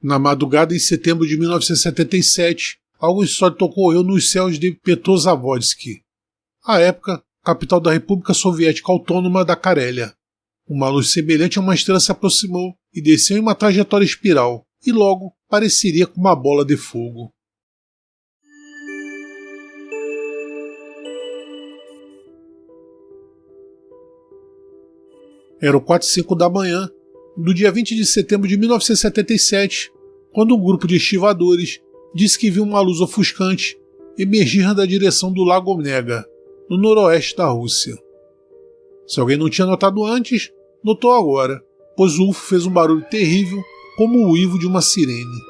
Na madrugada em setembro de 1977, algo insólito ocorreu nos céus de Petrozavodsk, à época, capital da República Soviética Autônoma da Carélia. Uma luz semelhante a uma estrela se aproximou e desceu em uma trajetória espiral, e logo pareceria com uma bola de fogo. Eram 4h05 da manhã, do dia 20 de setembro de 1977, quando um grupo de estivadores disse que viu uma luz ofuscante emergir da direção do Lago Nega, no noroeste da Rússia. Se alguém não tinha notado antes, notou agora, pois o UFO fez um barulho terrível como o uivo de uma sirene.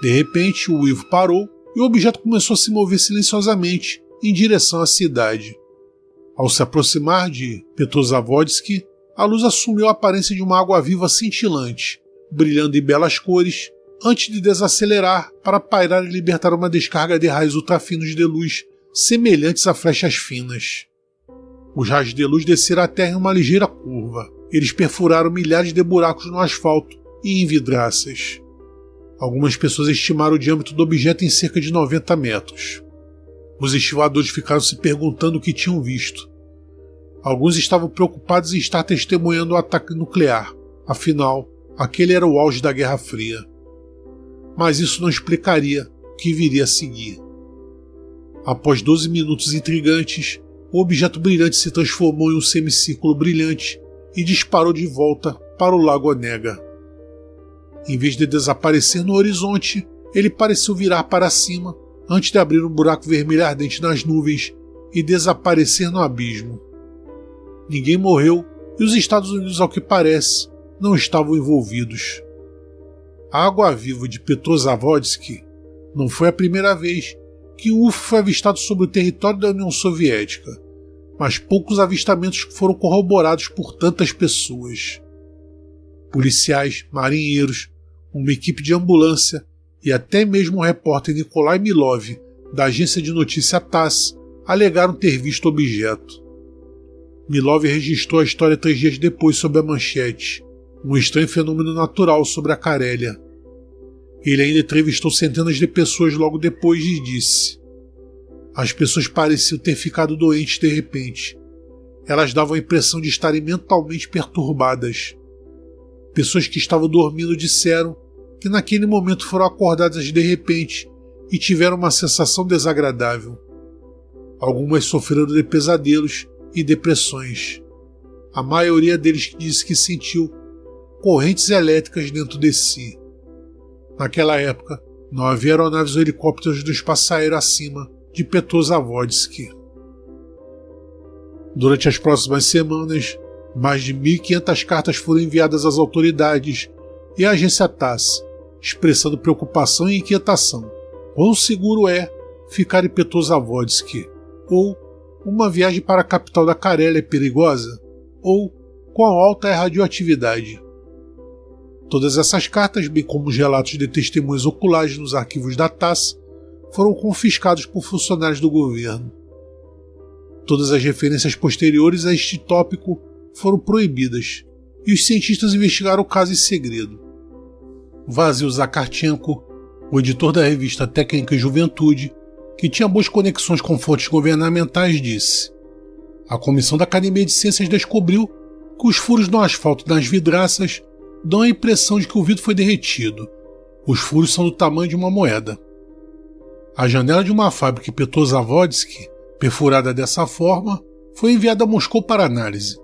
De repente, o uivo parou e o objeto começou a se mover silenciosamente em direção à cidade. Ao se aproximar de Petrozavodsk, a luz assumiu a aparência de uma água-viva cintilante, brilhando em belas cores, antes de desacelerar para pairar e libertar uma descarga de raios ultrafinos de luz semelhantes a flechas finas. Os raios de luz desceram à terra em uma ligeira curva. Eles perfuraram milhares de buracos no asfalto e em vidraças. Algumas pessoas estimaram o diâmetro do objeto em cerca de 90 metros. Os estivadores ficaram se perguntando o que tinham visto. Alguns estavam preocupados em estar testemunhando o ataque nuclear. Afinal, aquele era o auge da Guerra Fria. Mas isso não explicaria o que viria a seguir. Após 12 minutos intrigantes, o objeto brilhante se transformou em um semicírculo brilhante e disparou de volta para o Lago Onega. Em vez de desaparecer no horizonte, ele pareceu virar para cima antes de abrir um buraco vermelho ardente nas nuvens e desaparecer no abismo. Ninguém morreu e os Estados Unidos, ao que parece, não estavam envolvidos. A água-viva de Petrozavodsk não foi a primeira vez que o UFO foi avistado sobre o território da União Soviética, mas poucos avistamentos foram corroborados por tantas pessoas. Policiais, marinheiros, uma equipe de ambulância e até mesmo o repórter Nikolai Milov, da agência de notícia TASS, alegaram ter visto o objeto. Milov registrou a história 3 dias depois sob a manchete: um estranho fenômeno natural sobre a Carélia. Ele ainda entrevistou centenas de pessoas logo depois e disse: as pessoas pareciam ter ficado doentes de repente. Elas davam a impressão de estarem mentalmente perturbadas. Pessoas que estavam dormindo disseram que naquele momento foram acordadas de repente e tiveram uma sensação desagradável. Algumas sofreram de pesadelos e depressões. A maioria deles disse que sentiu correntes elétricas dentro de si. Naquela época, não havia aeronaves ou helicópteros do espaço aéreo acima de Petrozavodsk. Durante as próximas semanas, mais de 1.500 cartas foram enviadas às autoridades e à agência TASS, expressando preocupação e inquietação. Quão seguro é ficar em Petrozavodsk? Ou uma viagem para a capital da Carélia é perigosa? Ou quão alta é a radioatividade? Todas essas cartas, bem como os relatos de testemunhas oculares nos arquivos da TASS, foram confiscados por funcionários do governo. Todas as referências posteriores a este tópico foram proibidas, e os cientistas investigaram o caso em segredo. Vasil Zakharchenko, o editor da revista Técnica e Juventude, que tinha boas conexões com fontes governamentais, disse: a Comissão da Academia de Ciências descobriu que os furos no asfalto das vidraças dão a impressão de que o vidro foi derretido. Os furos são do tamanho de uma moeda. A janela de uma fábrica em Petrozavodsk, perfurada dessa forma, foi enviada a Moscou para análise.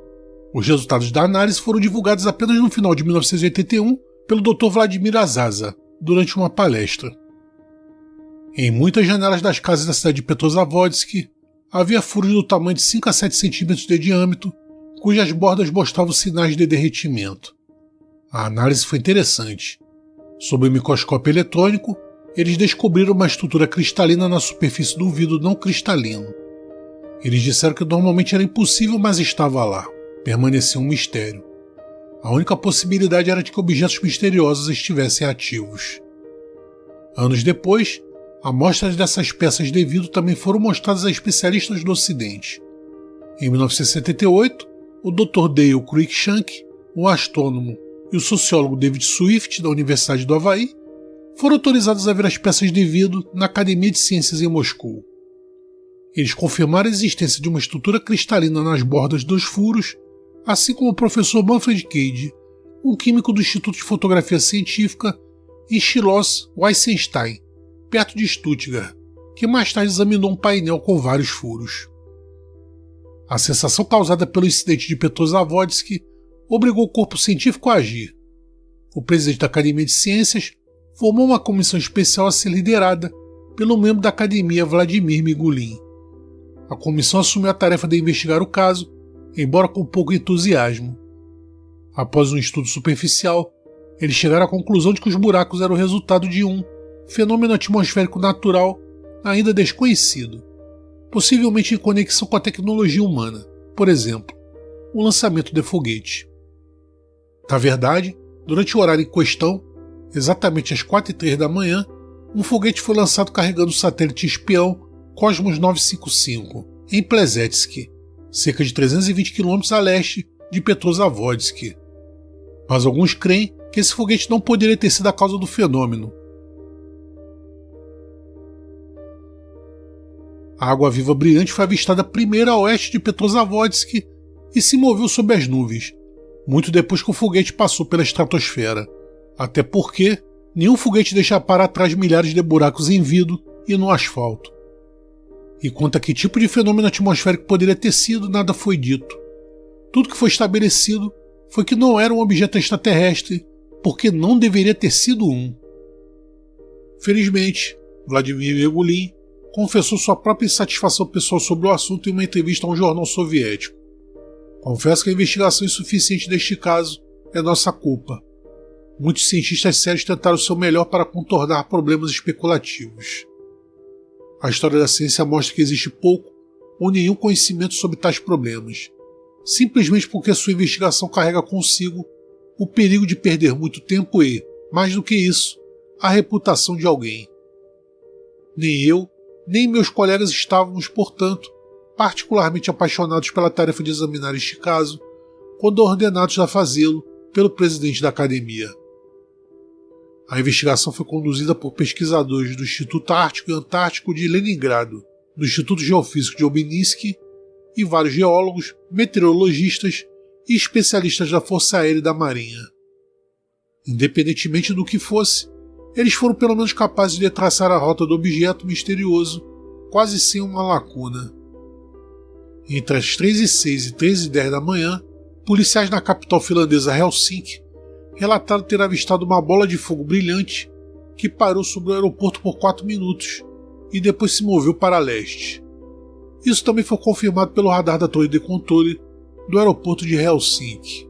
Os resultados da análise foram divulgados apenas no final de 1981 pelo Dr. Vladimir Azaza, durante uma palestra. Em muitas janelas das casas da cidade de Petrozavodsk, havia furos do tamanho de 5 a 7 centímetros de diâmetro, cujas bordas mostravam sinais de derretimento. A análise foi interessante. Sob o microscópio eletrônico, eles descobriram uma estrutura cristalina na superfície do vidro não cristalino. Eles disseram que normalmente era impossível, mas estava lá. Permanecia um mistério. A única possibilidade era de que objetos misteriosos estivessem ativos. Anos depois, amostras dessas peças de vidro também foram mostradas a especialistas do Ocidente. Em 1978, o Dr. Dale Cruikshank, um astrônomo, e o sociólogo David Swift, da Universidade do Havaí, foram autorizados a ver as peças de vidro na Academia de Ciências em Moscou. Eles confirmaram a existência de uma estrutura cristalina nas bordas dos furos, assim como o professor Manfred Cade, um químico do Instituto de Fotografia Científica em Schloss-Weissenstein, perto de Stuttgart, que mais tarde examinou um painel com vários furos. A sensação causada pelo incidente de Petrozavodsk obrigou o corpo científico a agir. O presidente da Academia de Ciências formou uma comissão especial a ser liderada pelo membro da academia Vladimir Migulin. A comissão assumiu a tarefa de investigar o caso, embora com pouco entusiasmo. Após um estudo superficial, eles chegaram à conclusão de que os buracos eram o resultado de um fenômeno atmosférico natural ainda desconhecido, possivelmente em conexão com a tecnologia humana, por exemplo, o lançamento de foguete. Na verdade, durante o horário em questão, exatamente às 4h03 da manhã, um foguete foi lançado carregando o satélite espião Cosmos 955, em Plesetsk, cerca de 320 km a leste de Petrozavodsk. Mas alguns creem que esse foguete não poderia ter sido a causa do fenômeno. A água-viva brilhante foi avistada primeiro a oeste de Petrozavodsk e se moveu sob as nuvens, muito depois que o foguete passou pela estratosfera. Até porque nenhum foguete deixa para trás milhares de buracos em vidro e no asfalto. E quanto a que tipo de fenômeno atmosférico poderia ter sido, nada foi dito. Tudo que foi estabelecido foi que não era um objeto extraterrestre, porque não deveria ter sido um. Felizmente, Vladimir Migulin confessou sua própria insatisfação pessoal sobre o assunto em uma entrevista a um jornal soviético. Confesso que a investigação insuficiente deste caso é nossa culpa. Muitos cientistas sérios tentaram o seu melhor para contornar problemas especulativos. A história da ciência mostra que existe pouco ou nenhum conhecimento sobre tais problemas, simplesmente porque sua investigação carrega consigo o perigo de perder muito tempo e, mais do que isso, a reputação de alguém. Nem eu, nem meus colegas estávamos, portanto, particularmente apaixonados pela tarefa de examinar este caso, quando ordenados a fazê-lo pelo presidente da academia. A investigação foi conduzida por pesquisadores do Instituto Ártico e Antártico de Leningrado, do Instituto Geofísico de Obninsk e vários geólogos, meteorologistas e especialistas da Força Aérea e da Marinha. Independentemente do que fosse, eles foram pelo menos capazes de traçar a rota do objeto misterioso, quase sem uma lacuna. Entre as 3h06 e 3h10 da manhã, policiais na capital finlandesa Helsinki relataram ter avistado uma bola de fogo brilhante que parou sobre o aeroporto por 4 minutos e depois se moveu para leste. Isso também foi confirmado pelo radar da torre de controle do aeroporto de Helsinki.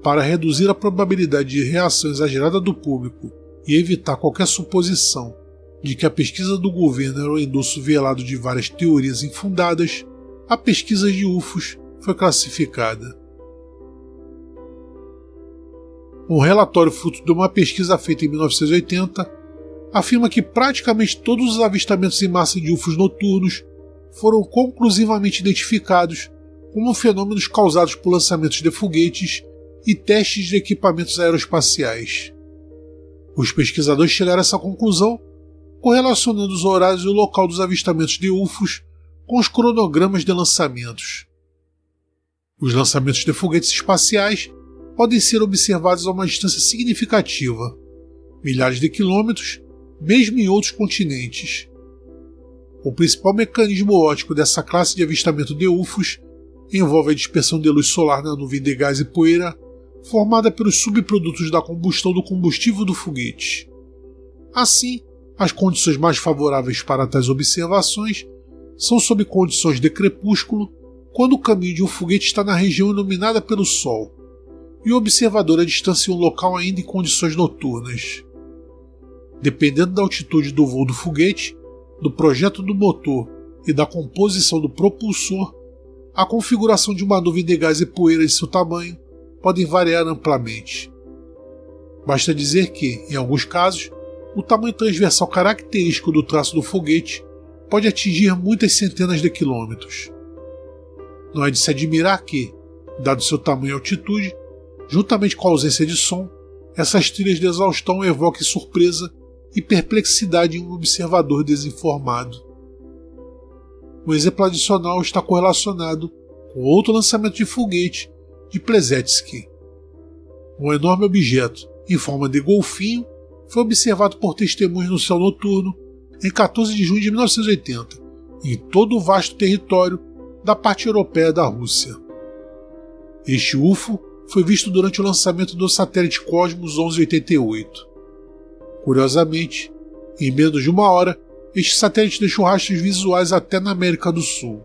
Para reduzir a probabilidade de reação exagerada do público e evitar qualquer suposição de que a pesquisa do governo era o endosso velado de várias teorias infundadas, a pesquisa de UFOs foi classificada. Um relatório fruto de uma pesquisa feita em 1980 afirma que praticamente todos os avistamentos em massa de UFOs noturnos foram conclusivamente identificados como fenômenos causados por lançamentos de foguetes e testes de equipamentos aeroespaciais. Os pesquisadores chegaram a essa conclusão correlacionando os horários e o local dos avistamentos de UFOs com os cronogramas de lançamentos. Os lançamentos de foguetes espaciais podem ser observados a uma distância significativa, milhares de quilômetros, mesmo em outros continentes. O principal mecanismo óptico dessa classe de avistamento de UFOs envolve a dispersão de luz solar na nuvem de gás e poeira formada pelos subprodutos da combustão do combustível do foguete. Assim, as condições mais favoráveis para tais observações são sob condições de crepúsculo, quando o caminho de um foguete está na região iluminada pelo Sol, e o observador à distância em um local ainda em condições noturnas. Dependendo da altitude do voo do foguete, do projeto do motor e da composição do propulsor, a configuração de uma nuvem de gás e poeira e seu tamanho podem variar amplamente. Basta dizer que, em alguns casos, o tamanho transversal característico do traço do foguete pode atingir muitas centenas de quilômetros. Não é de se admirar que, dado seu tamanho e altitude, juntamente com a ausência de som, essas trilhas de exaustão evocam surpresa e perplexidade em um observador desinformado. O exemplo adicional está correlacionado com outro lançamento de foguete de Plesetsk. Um enorme objeto, em forma de golfinho, foi observado por testemunhas no céu noturno em 14 de junho de 1980, em todo o vasto território da parte europeia da Rússia. Este UFO foi visto durante o lançamento do satélite Cosmos 1188. Curiosamente, em menos de uma hora, este satélite deixou rastros visuais até na América do Sul.